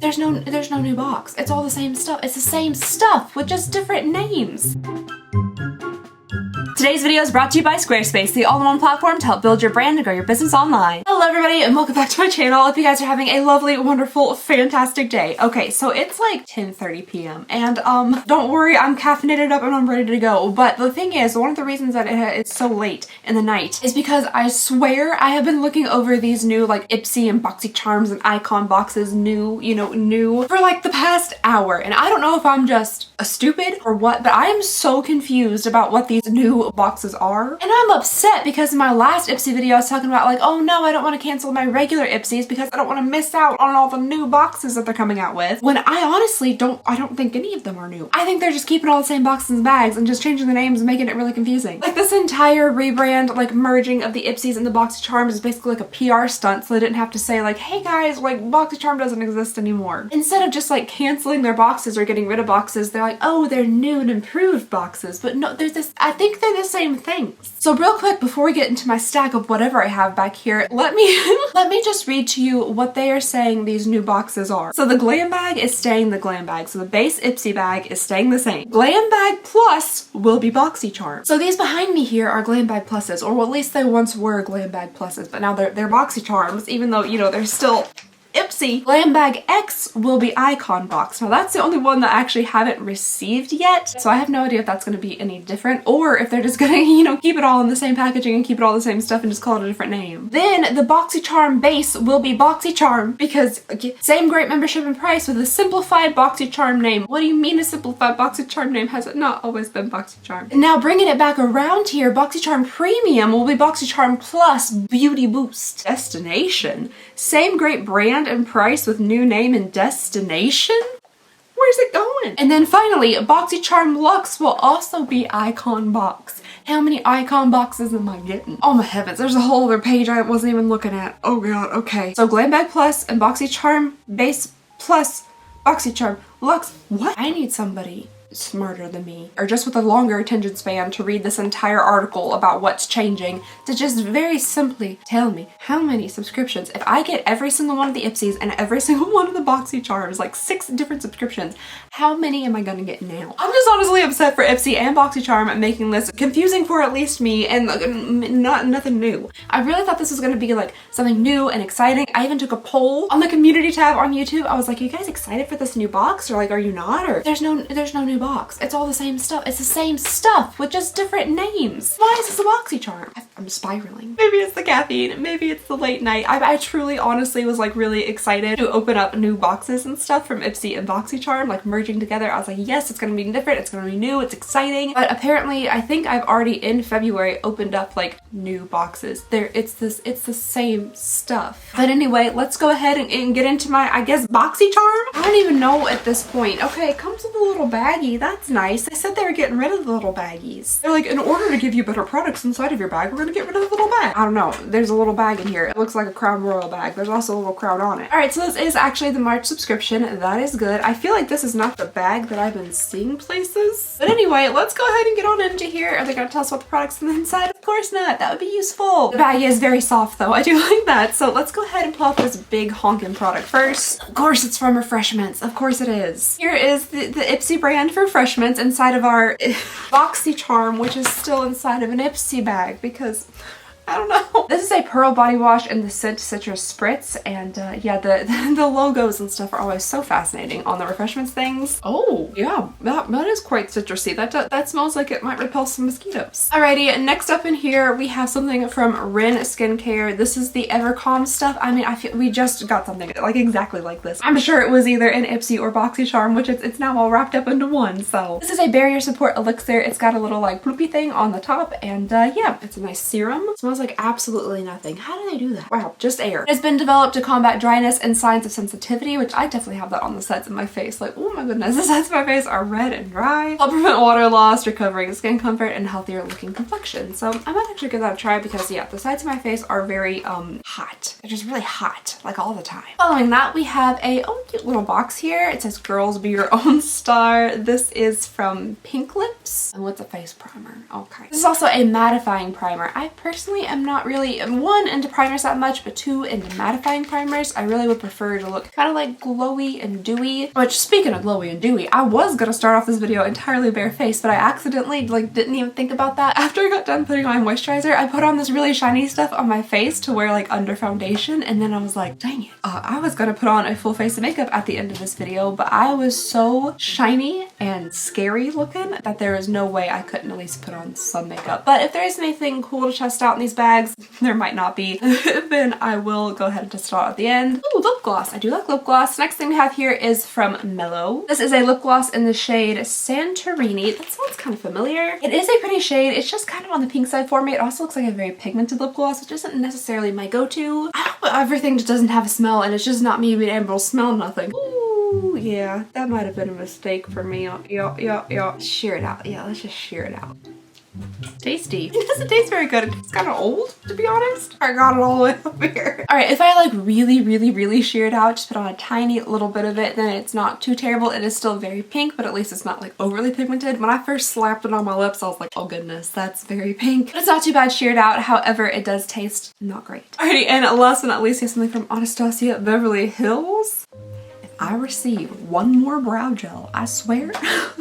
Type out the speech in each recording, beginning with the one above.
There's no new box. It's all the same stuff. It's the same stuff with just different names. Today's video is brought to you by Squarespace, the all-in-one platform to help build your brand and grow your business online. Hello everybody and welcome back to my channel. Hope you guys are having a lovely, wonderful, fantastic day. Okay, so it's like 10:30 p.m. and don't worry, I'm caffeinated up and I'm ready to go. But the thing is, one of the reasons that it's so late in the night is because I swear I have been looking over these new like Ipsy and BOXYCHARMs and icon boxes, new for like the past hour. And I don't know if I'm just a stupid or what, but I am so confused about what these new boxes are. And I'm upset because in my last Ipsy video I was talking about like, oh no, I don't want to cancel my regular Ipsys because I don't want to miss out on all the new boxes that they're coming out with. When I honestly don't think any of them are new. I think they're just keeping all the same boxes and bags and just changing the names and making it really confusing. Like this entire rebrand, like merging of the Ipsys and the BOXYCHARMs is basically like a PR stunt, so they didn't have to say like, hey guys, like BOXYCHARM doesn't exist anymore. Instead of just like canceling their boxes or getting rid of boxes, they're like, oh, they're new and improved boxes. But no, there's this, I think they're the same things. So real quick, before we get into my stack of whatever I have back here, let me just read to you what they are saying these new boxes are. So the Glam Bag is staying the Glam Bag. So the base Ipsy bag is staying the same. Glam Bag Plus will be BOXYCHARM. So these behind me here are Glam Bag Pluses, or well, at least they once were Glam Bag Pluses, but now they're BOXYCHARMs, even though, you know, they're still Ipsy. Glam Bag X will be Icon Box. Now that's the only one that I actually haven't received yet, so I have no idea if that's going to be any different or if they're just gonna, you know, keep it all in the same packaging and keep it all the same stuff and just call it a different name. Then the BOXYCHARM base will be BOXYCHARM because same great membership and price with a simplified BOXYCHARM name. What do you mean a simplified BOXYCHARM name? Has it not always been BOXYCHARM? And now bringing it back around here, BOXYCHARM Premium will be BOXYCHARM Plus Beauty Boost. Destination, same great brand and price with new name and destination? Where's it going? And then finally, BOXYCHARM Luxe will also be Icon Box. How many Icon boxes am I getting? Oh my heavens, there's a whole other page I wasn't even looking at. Oh god, okay. So Glam Bag Plus and BOXYCHARM Base Plus BOXYCHARM Luxe. What? I need somebody smarter than me, or just with a longer attention span to read this entire article about what's changing, to just very simply tell me how many subscriptions. If I get every single one of the Ipsys and every single one of the BOXYCHARMs, like 6 different subscriptions, how many am I gonna get now? I'm just honestly upset for Ipsy and BOXYCHARM making this confusing for at least me and nothing new. I really thought this was gonna be like something new and exciting. I even took a poll on the community tab on YouTube. I was like, are you guys excited for this new box, or like, are you not? Or there's no new box. It's all the same stuff. It's the same stuff with just different names. Why is this a BOXYCHARM? I'm spiraling. Maybe it's the caffeine. Maybe it's the late night. I truly, honestly was like really excited to open up new boxes and stuff from Ipsy and BOXYCHARM, like merging together. I was like, yes, it's gonna be different. It's gonna be new. It's exciting. But apparently, I think I've already in February opened up like new boxes. It's the same stuff. But anyway, let's go ahead and get into my, I guess, BOXYCHARM? I don't even know at this point. Okay, it comes with a little baggie. That's nice. They said they were getting rid of the little baggies. They're like, in order to give you better products inside of your bag, we're gonna get rid of the little bag. I don't know. There's a little bag in here. It looks like a Crown Royal bag. There's also a little crown on it. Alright, so this is actually the March subscription. That is good. I feel like this is not the bag that I've been seeing places. But anyway, let's go ahead and get on into here. Are they gonna tell us what the products on the inside? Of course not. That would be useful. The bag is very soft though. I do like that. So let's go ahead and pull out this big honking product first. Of course it's from Refreshments. Of course it is. Here is the Ipsy brand for Refreshments inside of our BOXYCHARM, which is still inside of an Ipsy bag because I don't know. This is a pearl body wash in the scent citrus spritz, and yeah, the logos and stuff are always so fascinating on the Refreshments things. Oh yeah, that is quite citrusy. That smells like it might repel some mosquitoes. Alrighty, next up in here we have something from RANT skincare. This is the Evercalm stuff. I mean, I feel we just got something like exactly like this. I'm sure it was either an Ipsy or BOXYCHARM, which it's now all wrapped up into one. So this is a barrier support elixir. It's got a little like bloopy thing on the top, and yeah, it's a nice serum. It smells like absolutely nothing. How do they do that? Wow, just air. It's been developed to combat dryness and signs of sensitivity, which I definitely have that on the sides of my face. Like, oh my goodness, the sides of my face are red and dry. Help prevent water loss, recovering skin comfort, and healthier looking complexion. So I might actually give that a try because yeah, the sides of my face are very hot. They're just really hot, like all the time. Following that, we have a cute little box here. It says girls be your own star. This is from Pink Lips. And what's a face primer? Okay. This is also a mattifying primer. I personally personally am not really, one, into primers that much, but two, into mattifying primers. I really would prefer to look kind of like glowy and dewy. Which, speaking of glowy and dewy, I was gonna start off this video entirely barefaced, but I accidentally like didn't even think about that. After I got done putting on moisturizer, I put on this really shiny stuff on my face to wear like under foundation, and then I was like, dang it. I was gonna put on a full face of makeup at the end of this video, but I was so shiny and scary looking that there is no way I couldn't at least put on some makeup. But if there is anything cool to test out in these bags, there might not be, then I will go ahead and test it out at the end. Ooh, lip gloss. I do like lip gloss. Next thing we have here is from Mellow. This is a lip gloss in the shade Santorini. That sounds kind of familiar. It is a pretty shade. It's just kind of on the pink side for me. It also looks like a very pigmented lip gloss, which isn't necessarily my go-to. I hope everything just doesn't have a smell and it's just not me being able to smell nothing. Ooh, yeah, that might have been a mistake for me. Yeah. Shear it out. Yeah, let's just shear it out. Tasty. It doesn't taste very good. It's kind of old, to be honest. I got it all the way up here. All right, if I like really shear it out, just put on a tiny little bit of it, then it's not too terrible. It is still very pink, but at least it's not like overly pigmented. When I first slapped it on my lips, I was like, oh goodness, that's very pink. But it's not too bad sheared out. However, it does taste not great. Alrighty, and last but not least, here's something from Anastasia Beverly Hills. I receive one more brow gel, I swear.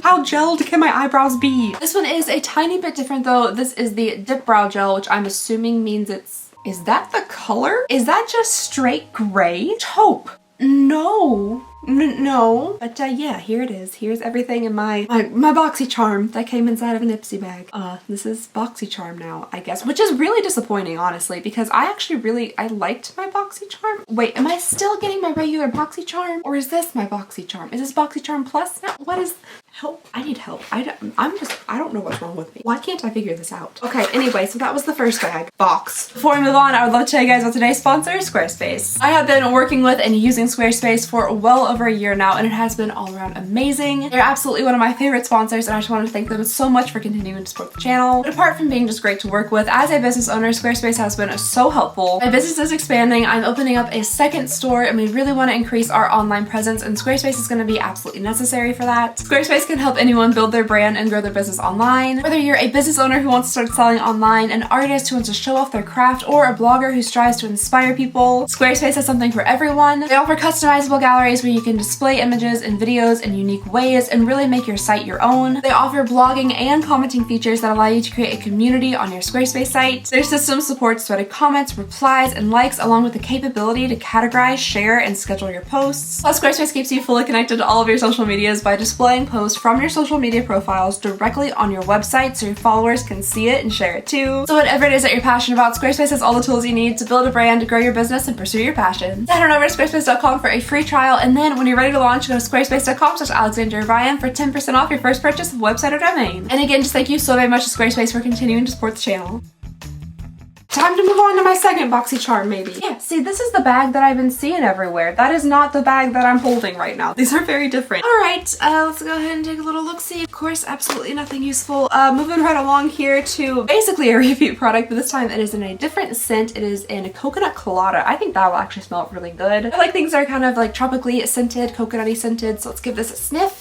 How gelled can my eyebrows be? This one is a tiny bit different though. This is the Dip Brow Gel, which I'm assuming means it's... Is that the color? Is that just straight gray? Taupe. No. No, but yeah, here it is. Here's everything in my BOXYCHARM that came inside of an Ipsy bag. This is BOXYCHARM now, I guess, which is really disappointing, honestly, because I actually I liked my BOXYCHARM. Wait, am I still getting my regular BOXYCHARM, or is this my BOXYCHARM? Is this BOXYCHARM Plus now? What is... Help. I need help. I don't know what's wrong with me. Why can't I figure this out? Okay, anyway, so that was the first bag. Box. Before we move on, I would love to tell you guys about today's sponsor, Squarespace. I have been working with and using Squarespace for well over a year now, and it has been all around amazing. They're absolutely one of my favorite sponsors, and I just wanted to thank them so much for continuing to support the channel. But apart from being just great to work with, as a business owner, Squarespace has been so helpful. My business is expanding. I'm opening up a second store, and we really want to increase our online presence, and Squarespace is going to be absolutely necessary for that. Squarespace can help anyone build their brand and grow their business online. Whether you're a business owner who wants to start selling online, an artist who wants to show off their craft, or a blogger who strives to inspire people, Squarespace has something for everyone. They offer customizable galleries where you can display images and videos in unique ways and really make your site your own. They offer blogging and commenting features that allow you to create a community on your Squarespace site. Their system supports threaded comments, replies, and likes, along with the capability to categorize, share, and schedule your posts. Plus, Squarespace keeps you fully connected to all of your social medias by displaying posts from your social media profiles directly on your website so your followers can see it and share it too. So whatever it is that you're passionate about, Squarespace has all the tools you need to build a brand, grow your business, and pursue your passion. Head on over to squarespace.com for a free trial, and then when you're ready to launch, go to squarespace.com/Alexandria for 10% off your first purchase of website or domain. And again, just thank you so very much to Squarespace for continuing to support the channel. Time to move on to my second BOXYCHARM, maybe. Yeah, see, this is the bag that I've been seeing everywhere. That is not the bag that I'm holding right now. These are very different. All right, let's go ahead and take a little look-see. Of course, absolutely nothing useful. Moving right along here to basically a repeat product, but this time it is in a different scent. It is in a coconut colada. I think that will actually smell really good. I like things that are kind of like tropically scented, coconutty scented, so let's give this a sniff.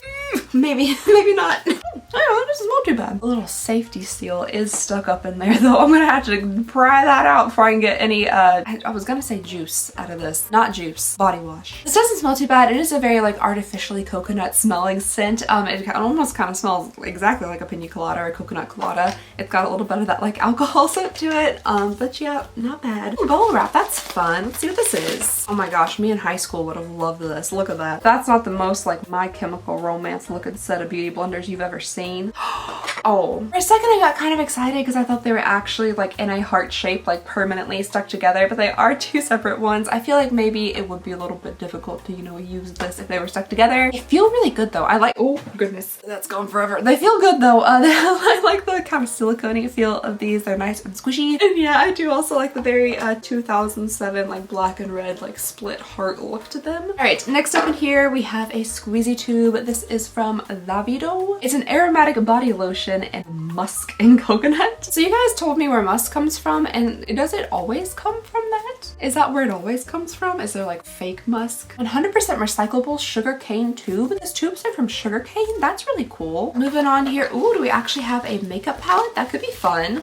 Maybe not. I don't know, this is not too bad. A little safety seal is stuck up in there though. I'm gonna have to pry that out before I can get any, I was gonna say juice out of this. Not juice, body wash. This doesn't smell too bad. It is a very like artificially coconut smelling scent. It almost kind of smells exactly like a pina colada or a coconut colada. It's got a little bit of that like alcohol scent to it. But yeah, not bad. Ooh, bubble wrap, that's fun. Let's see what this is. Oh my gosh, me in high school would have loved this. Look at that. That's not the most like My Chemical Romance looking set of beauty blenders you've ever seen. Oh, for a second I got kind of excited because I thought they were actually like in a heart shape, like permanently stuck together, but they are two separate ones. I feel like maybe it would be a little bit difficult to, you know, use this if they were stuck together. They feel really good though. I like, oh goodness, that's gone forever. They feel good though. I like the kind of silicone-y feel of these. They're nice and squishy. And yeah, I do also like the very 2007 like black and red like split heart look to them. All right, next up in here we have a squeezy tube. This is from Lavido. It's an aromatic body lotion lemon, and musk and coconut. So you guys told me where musk comes from, and does it always come from that? Is that where it always comes from? Is there like fake musk? 100% recyclable sugar cane tube. This tube's are from sugar cane. That's really cool. Moving on here. Ooh, do we actually have a makeup palette? That could be fun.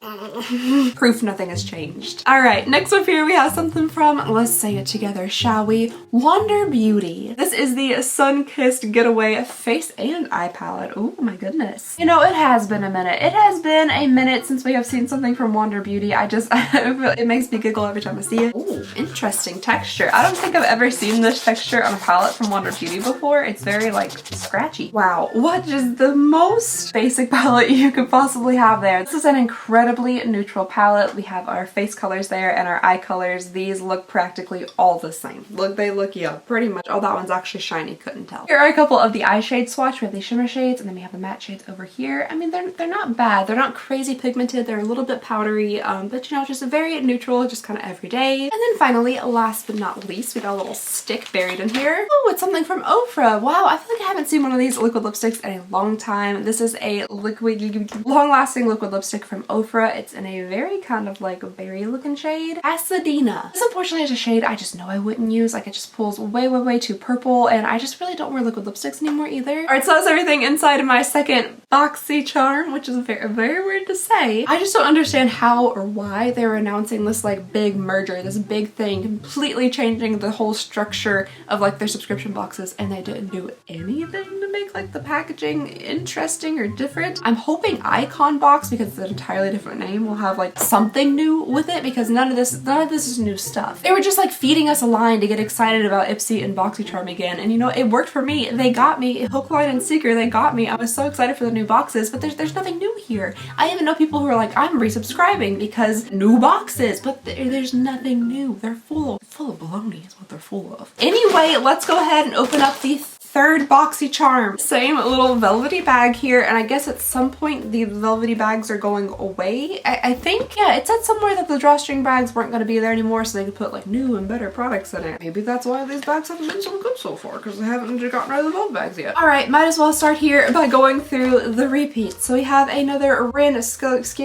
Proof nothing has changed. All right, next up here we have something from, let's say it together, shall we? Wander Beauty. This is the Sun-Kissed Getaway face and eye palette. Oh my goodness. You know, it has been a minute. It has been a minute since we have seen something from Wander Beauty. It makes me giggle every time I see it. Ooh, interesting texture. I don't think I've ever seen this texture on a palette from Wander Beauty before. It's very like scratchy. Wow, what is the most basic palette you could possibly have there? This is an incredibly neutral palette. We have our face colors there and our eye colors. These look practically all the same. Look, they look, yeah, pretty much. Oh, that one's actually shiny, couldn't tell. Here are a couple of the eye shade swatch. We have the shimmer shades and then we have the matte shades over here. I mean, they're not bad. They're not crazy pigmented. They're a little bit powdery, but you know, just very neutral, just kind of everyday. And then finally, last but not least, we got a little stick buried in here. Oh, it's something from Ofra. Wow, I feel like I haven't seen one of these liquid lipsticks in a long time. This is a liquid, long-lasting liquid lipstick from Ofra. It's in a very kind of like berry looking shade. Pasadena. This unfortunately is a shade I just know I wouldn't use. Like it just pulls way too purple, and I just really don't wear liquid lipsticks anymore either. All right, so that's everything inside of my second BOXYCHARM, which is very weird to say. I just don't understand how or why they were announcing this like big merger, this big thing, completely changing the whole structure of like their subscription boxes, and they didn't do anything to make like the packaging interesting or different. I'm hoping Icon Box, because it's an entirely different name, will have like something new with it, because none of this is new stuff. They were just like feeding us a line to get excited about Ipsy and BOXYCHARM again, and you know, it worked for me. They got me hook, line, and sinker. They got me. I was so excited for the new boxes, but there's nothing new here. I even know people who are like, I'm resubscribing because new boxes, but there's nothing new. They're full of baloney is what they're full of. Anyway, let's go ahead and open up the third BOXYCHARM. Same little velvety bag here, and I guess at some point the velvety bags are going away. I think, yeah, it said somewhere that the drawstring bags weren't going to be there anymore, so they could put like new and better products in it. Maybe that's why these bags haven't been so good so far, because they haven't gotten rid of the velvet bags yet. All right, might as well start here by going through the repeats. So we have another RANT Skincare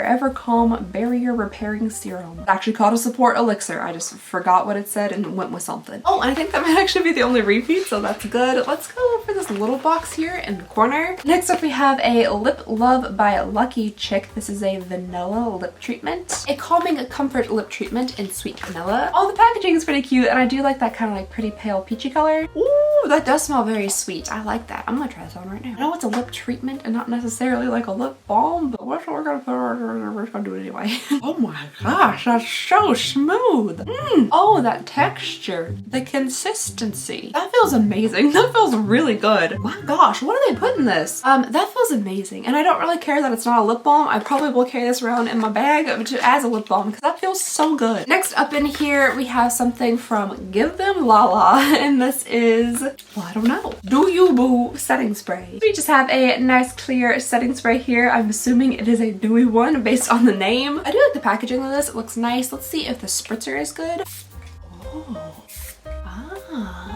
Ever Calm Barrier Repairing Serum. It's actually called a Support Elixir. I just forgot what it said and went with something. Oh, and I think that might actually be the only repeat, so that's good. Let's go for this little box here in the corner. Next up we have a Lip Love by Lucky Chick. This is a vanilla lip treatment. A calming comfort lip treatment in sweet vanilla. Oh, the packaging is pretty cute, and I do like that kind of like pretty pale peachy color. Ooh, that does smell very sweet. I like that. I'm gonna try this on right now. I know it's a lip treatment and not necessarily like a lip balm, but we're gonna put we're gonna do it anyway. Oh my gosh, that's so smooth. Oh, that texture, the consistency. That feels amazing. That feels really good. My gosh, what are they putting in this? That feels amazing. And I don't really care that it's not a lip balm. I probably will carry this around in my bag as a lip balm because that feels so good. Next up in here, we have something from Give Them Lala, and this is, well, I don't know, Do You Boo setting spray. We just have a nice clear setting spray here. I'm assuming it is a dewy one based on the name. I do like the packaging of this. It looks nice. Let's see if the spritzer is good. Oh.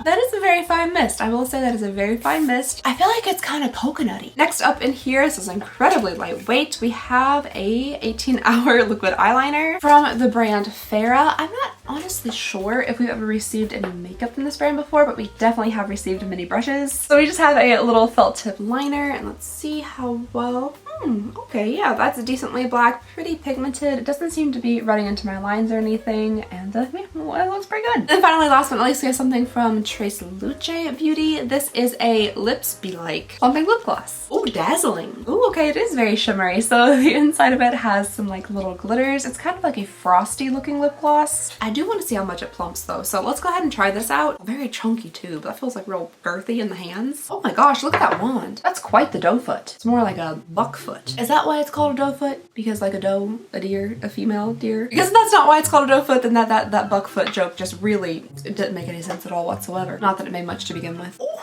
That is a very fine mist. I will say that is a very fine mist. I feel like it's kind of coconutty. Next up in here, this is incredibly lightweight. We have a 18-hour liquid eyeliner from the brand Farrah. I'm not honestly sure if we've ever received any makeup from this brand before, but we definitely have received mini brushes. So we just have a little felt tip liner, and let's see how well. Okay, yeah, that's decently black, pretty pigmented. It doesn't seem to be running into my lines or anything, and yeah, well, it looks pretty good. And finally, last but not least, we have something from Trace Luce Beauty. This is a Lips Be Like plumping lip gloss. Oh, dazzling. Oh, okay, it is very shimmery. So the inside of it has some like little glitters. It's kind of like a frosty looking lip gloss. I do want to see how much it plumps though, so let's go ahead and try this out. A very chunky tube. That feels like real girthy in the hands. Oh my gosh, look at that wand. That's quite the doe foot. It's more like a buck foot. Is that why it's called a doe foot? Because like a doe, a deer, a female deer? Because if that's not why it's called a doe foot, then that buck foot joke just really didn't make any sense at all whatsoever. Not that it made much to begin with. Ooh,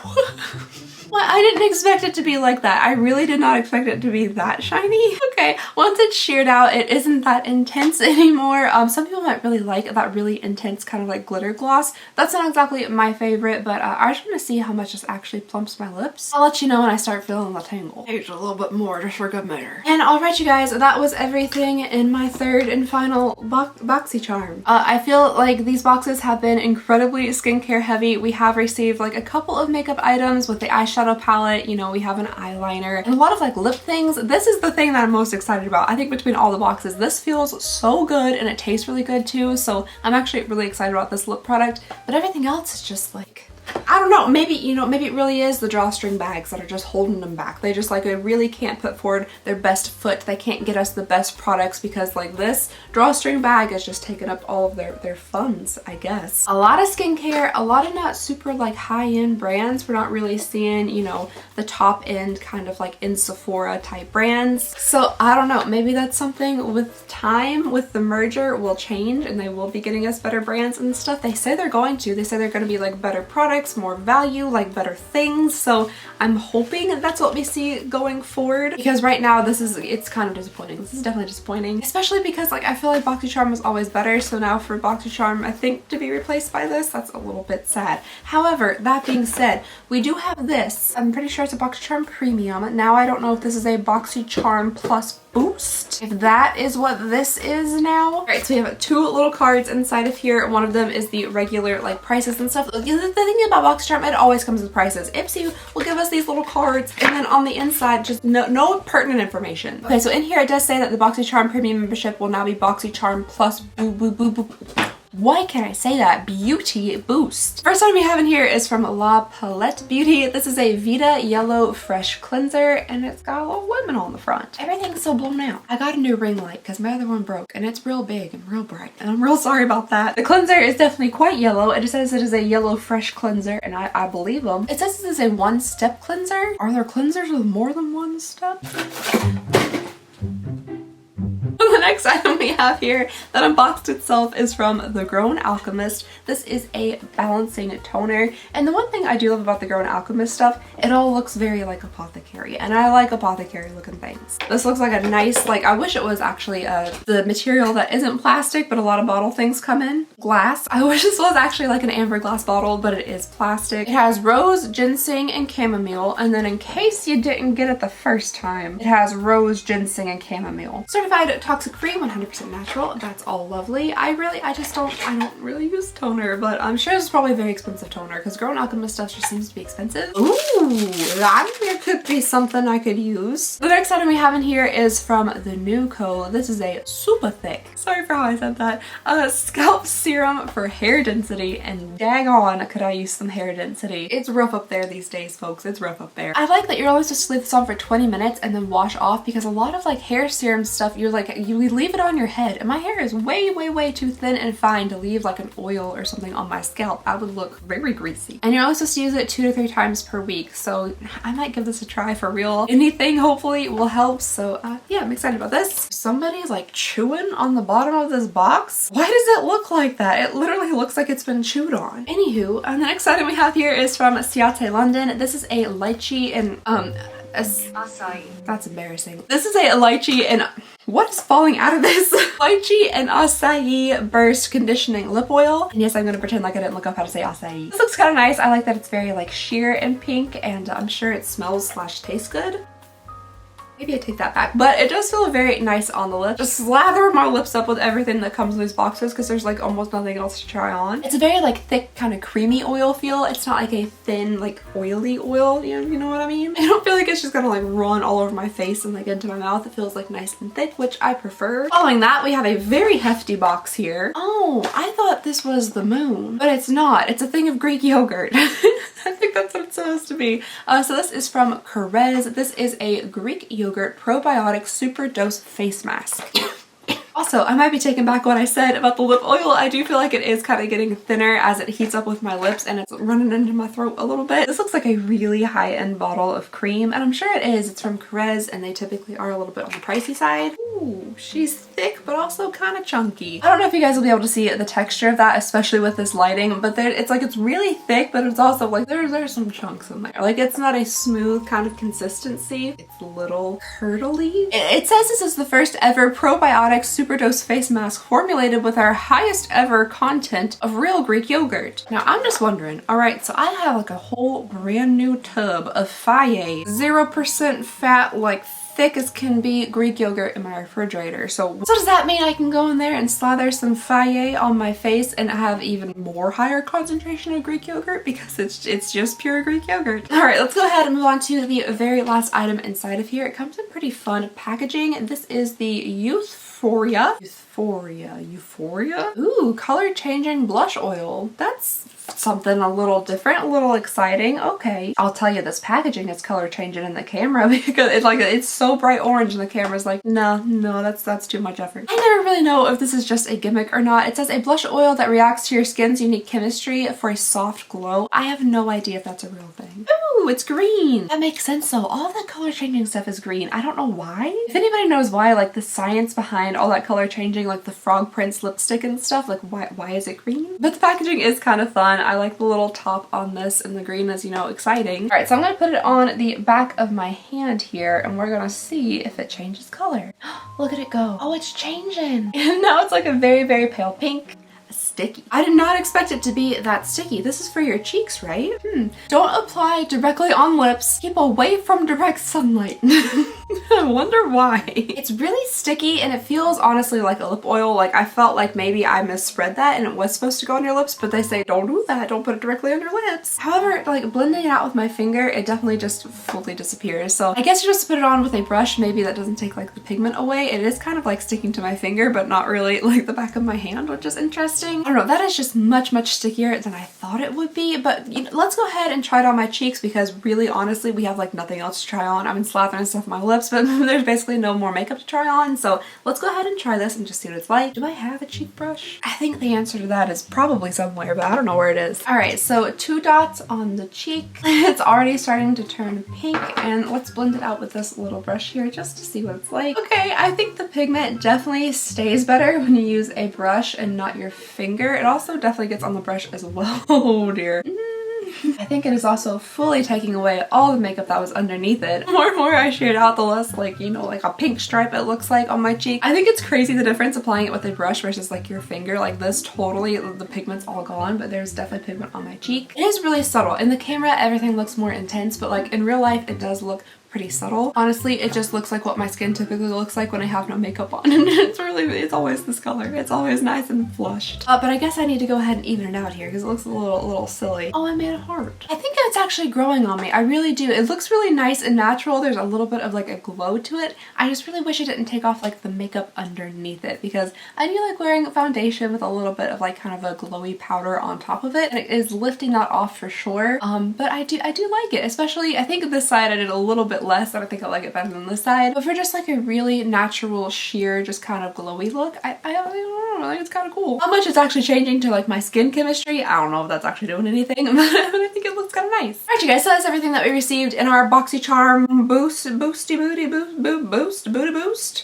Well, I didn't expect it to be like that. I really did not expect it to be that shiny. Okay, once it's sheared out, it isn't that intense anymore. Some people might really like that really intense kind of like glitter gloss. That's not exactly my favorite, but I just want to see how much this actually plumps my lips. I'll let you know when I start feeling the tingle. Maybe a little bit more just for good measure. And alright you guys, that was everything in my third and final BOXYCHARM. I feel like these boxes have been incredibly skincare heavy. We have received like a couple of makeup items with the eyeshadow palette, you know, we have an eyeliner and a lot of like lip things. This is the thing that I'm most excited about. I think between all the boxes, this feels so good and it tastes really good too. So I'm actually really excited about this lip product, but everything else is just like, I don't know, maybe, you know, maybe it really is the drawstring bags that are just holding them back. They just like, they really can't put forward their best foot. They can't get us the best products because like this drawstring bag is just taking up all of their funds, I guess. A lot of skincare, a lot of not super like high-end brands. We're not really seeing, you know, the top end kind of like in Sephora type brands. So I don't know, maybe that's something with time, with the merger will change and they will be getting us better brands and stuff. They say they're going to. They say they're going to be like better products, more value, like better things. So I'm hoping that's what we see going forward, because right now it's kind of disappointing. This is definitely disappointing, especially because like I feel like BOXYCHARM was always better. So now for BOXYCHARM I think to be replaced by this, that's a little bit sad. However, that being said, we do have this. I'm pretty sure it's a BOXYCHARM Premium. Now I don't know if this is a BOXYCHARM Plus Boost, if that is what this is now. All right, so we have two little cards inside of here. One of them is the regular like prices and stuff. The thing about BOXYCHARM, it always comes with prices. Ipsy will give us these little cards and then on the inside just no pertinent information. Okay, so in here it does say that the BOXYCHARM Premium membership will now be BOXYCHARM Plus why can't I say that? Beauty Boost. First one we have in here is from La Palette Beauty. This is a Vita Yellow Fresh Cleanser and it's got a little lemon on the front. Everything's so blown out. I got a new ring light because my other one broke and it's real big and real bright and I'm real sorry about that. The cleanser is definitely quite yellow. It says it is a yellow fresh cleanser and I believe them. It says this is a one-step cleanser. Are there cleansers with more than one step? The next item we have here that unboxed itself is from The Grown Alchemist. This is a balancing toner, and the one thing I do love about The Grown Alchemist stuff, it all looks very like apothecary, and I like apothecary looking things. This looks like a nice, like I wish it was actually the material that isn't plastic, but a lot of bottle things come in. Glass. I wish this was actually like an amber glass bottle, but it is plastic. It has rose, ginseng, and chamomile, and then in case you didn't get it the first time, it has rose, ginseng, and chamomile. Certified toxic-free, 100% natural. That's all lovely. I don't really use toner, but I'm sure it's probably a very expensive toner because Grown Alchemist stuff just seems to be expensive. Ooh, that could be something I could use. The next item we have in here is from the NewCo. This is a super thick, sorry for how I said that, scalp serum for hair density, and daggone could I use some hair density. It's rough up there these days, folks. It's rough up there. I like that you're always supposed to leave this on for 20 minutes and then wash off, because a lot of like hair serum stuff, you leave it on your head, and my hair is way too thin and fine to leave like an oil or something on my scalp. I would look very greasy. And you're only supposed to use it 2 to 3 times per week, so I might give this a try for real. Anything hopefully will help. So yeah, I'm excited about this. Somebody's like chewing on the bottom of this box. Why does it look like that? It literally looks like it's been chewed on. Anywho, and the next item we have here is from Ciate London. This is a lychee and acai. That's embarrassing. This is a lychee and what is falling out of this? Lychee and acai burst conditioning lip oil. And yes, I'm gonna pretend like I didn't look up how to say acai. This looks kind of nice. I like that it's very like sheer and pink, and I'm sure it smells / tastes good. Maybe I take that back, but it does feel very nice on the lips. Just slather my lips up with everything that comes in these boxes because there's like almost nothing else to try on. It's a very like thick kind of creamy oil feel. It's not like a thin like oily oil, you know what I mean? I don't feel like it's just gonna like run all over my face and like into my mouth. It feels like nice and thick, which I prefer. Following that, we have a very hefty box here. Oh, I thought this was the moon, but it's not. It's a thing of Greek yogurt. I think that's what it's supposed to be. So this is from Carez. This is a Greek yogurt probiotic super dose face mask. Also, I might be taking back what I said about the lip oil. I do feel like it is kind of getting thinner as it heats up with my lips and it's running into my throat a little bit. This looks like a really high-end bottle of cream, and I'm sure it is. It's from Carez and they typically are a little bit on the pricey side. Ooh, she's thick but also kind of chunky. I don't know if you guys will be able to see the texture of that, especially with this lighting, but it's like it's really thick, but it's also like there's some chunks in there. Like it's not a smooth kind of consistency. It's a little curdly. It says this is the first ever probiotic superdose face mask formulated with our highest ever content of real Greek yogurt. Now I'm just wondering, all right, so I have like a whole brand new tub of Faye 0% fat, like thick as can be Greek yogurt in my refrigerator. So does that mean I can go in there and slather some Faye on my face and have even more higher concentration of Greek yogurt because it's just pure Greek yogurt? All right, let's go ahead and move on to the very last item inside of here. It comes in pretty fun packaging. This is the Euphoria. Ooh, color changing blush oil. That's something a little different, a little exciting. Okay, I'll tell you, this packaging is color changing in the camera because it's so bright orange and the camera's like, no, that's too much effort. I never really know if this is just a gimmick or not. It says a blush oil that reacts to your skin's unique chemistry for a soft glow. I have no idea if that's a real thing. Ooh, it's green. That makes sense though. All that color changing stuff is green. I don't know why. If anybody knows why, like the science behind all that color changing, like the frog prints lipstick and stuff, like why is it green? But the packaging is kind of fun. I like the little top on this, and the green is, you know, exciting. All right, so I'm gonna put it on the back of my hand here and we're gonna see if it changes color. Look at it go. Oh, it's changing. And now it's like a very, very pale pink. Sticky. I did not expect it to be that sticky. This is for your cheeks, right? Don't apply directly on lips. Keep away from direct sunlight. I wonder why. It's really sticky and it feels honestly like a lip oil. Like I felt like maybe I misread that and it was supposed to go on your lips, but they say don't do that. Don't put it directly on your lips. However, like blending it out with my finger, it definitely just fully disappears. So I guess you just put it on with a brush. Maybe that doesn't take like the pigment away. It is kind of like sticking to my finger, but not really like the back of my hand, which is interesting. I don't know, that is just much stickier than I thought it would be, but you know, let's go ahead and try it on my cheeks because really honestly we have like nothing else to try on. I've been slathering stuff on my lips, but there's basically no more makeup to try on, so let's go ahead and try this and just see what it's like. Do I have a cheek brush? I think the answer to that is probably somewhere, but I don't know where it is. All right, so 2 dots on the cheek. It's already starting to turn pink, and let's blend it out with this little brush here just to see what it's like. Okay, I think the pigment definitely stays better when you use a brush and not your finger. It also definitely gets on the brush as well. Oh dear. I think it is also fully taking away all the makeup that was underneath it. The more and more I shade out, the less like, you know, like a pink stripe it looks like on my cheek. I think it's crazy the difference applying it with a brush versus like your finger. Like this totally, the pigment's all gone, but there's definitely pigment on my cheek. It is really subtle. In the camera, everything looks more intense, but like in real life, it does look pretty subtle. Honestly, it just looks like what my skin typically looks like when I have no makeup on, and it's always this color. It's always nice and flushed. But I guess I need to go ahead and even it out here because it looks a little silly. Oh, I made a heart. I think it's actually growing on me. I really do. It looks really nice and natural. There's a little bit of like a glow to it. I just really wish it didn't take off like the makeup underneath it because I do like wearing foundation with a little bit of like kind of a glowy powder on top of it, and it is lifting that off for sure. But I do like it, especially I think this side I did a little bit less, and I think I like it better than this side. But for just like a really natural, sheer, just kind of glowy look, I don't know, I think it's kind of cool. How much it's actually changing to like my skin chemistry, I don't know if that's actually doing anything, but I think it looks kind of nice. Alright you guys, so that's everything that we received in our BOXYCHARM boost,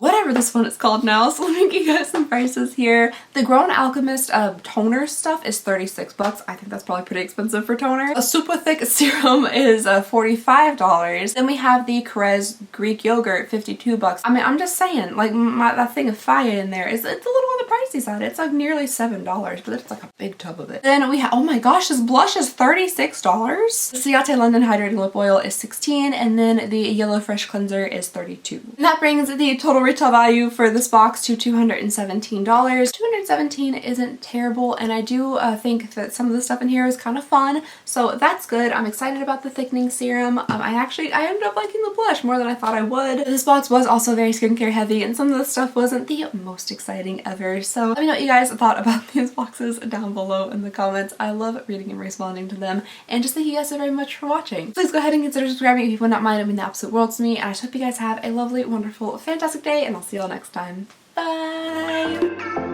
whatever this one is called now. So let me give you guys some prices here. The Grown Alchemist toner stuff is 36 bucks. I think that's probably pretty expensive for toner. A super thick serum is $45. Then we have the Carez Greek yogurt, 52 bucks. I mean, I'm just saying, like that thing of Faye in there it's a little on the pricey side. It's like nearly $7, but it's like a big tub of it. Then we have, oh my gosh, this blush is $36. The Ciate London Hydrating Lip Oil is $16, and then the Yellow Fresh Cleanser is $32. And that brings the total retail value for this box to $217. $217 isn't terrible, and I do think that some of the stuff in here is kind of fun, so that's good. I'm excited about the thickening serum. I ended up liking the blush more than I thought I would. This box was also very skincare heavy, and some of the stuff wasn't the most exciting ever, so let me know what you guys thought about these boxes down below in the comments. I love reading and responding to them, and just thank you guys so very much for watching. Please go ahead and consider subscribing if you would not mind. It would mean the absolute world to me, and I just hope you guys have a lovely, wonderful, fantastic day, and I'll see y'all next time. Bye!